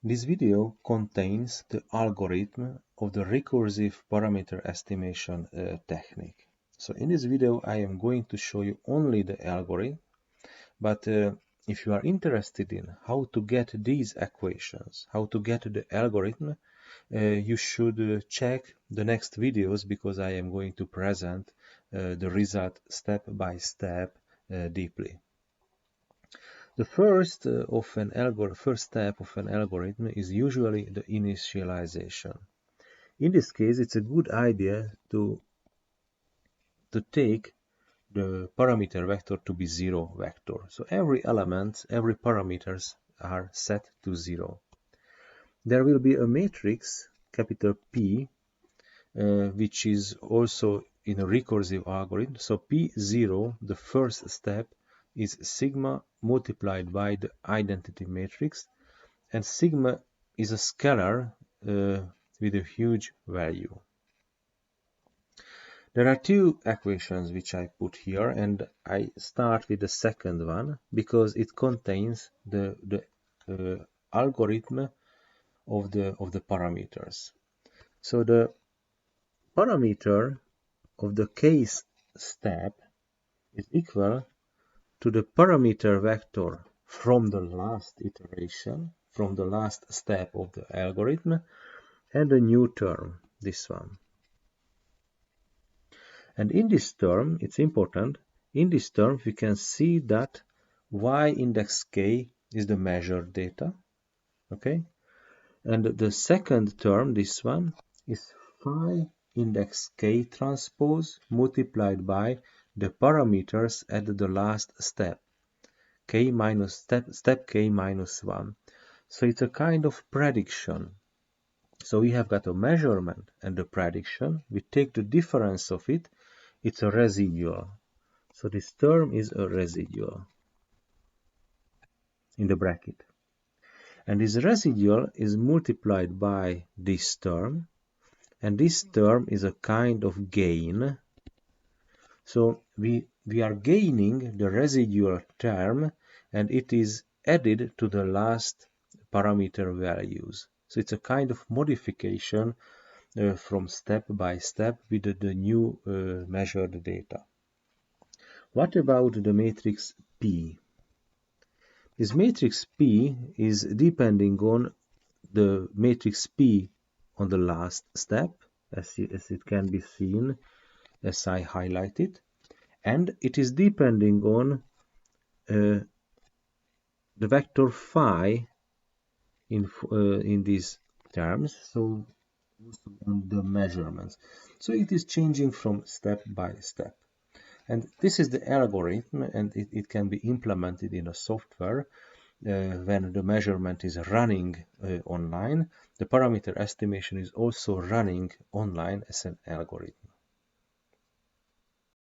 This video contains the algorithm of the recursive parameter estimation technique. So in this video I am going to show you only the algorithm, but if you are interested in how to get these equations, how to get the algorithm, you should check the next videos because I am going to present the result step by step deeply. The first step of an algorithm is usually the initialization. In this case, it's a good idea to take the parameter vector to be 0 vector. So every element, every parameters are set to 0. There will be a matrix, capital P, which is also in a recursive algorithm. So P0, the first step, is sigma multiplied by the identity matrix, and sigma is a scalar with a huge value. There are two equations which I put here, and I start with the second one because it contains the algorithm of the parameters. So the parameter of the case step is equal to the parameter vector from the last iteration, from the last step of the algorithm, and a new term, this one. And in this term, it's important, in this term we can see that y index k is the measured data, okay? And the second term, this one, is phi index k transpose multiplied by the parameters at the last step, step k minus 1. So it's a kind of prediction. So we have got a measurement and a prediction. We take the difference of it. It's a residual. So this term is a residual in the bracket. And this residual is multiplied by this term. And this term is a kind of gain. So we are gaining the residual term, and it is added to the last parameter values. So it's a kind of modification from step by step with the new measured data. What about the matrix P? This matrix P is depending on the matrix P on the last step, as it can be seen, as I highlighted, and it is depending on the vector phi in these terms, so also on the measurements. So it is changing from step by step. And this is the algorithm, and it can be implemented in a software when the measurement is running online. The parameter estimation is also running online as an algorithm.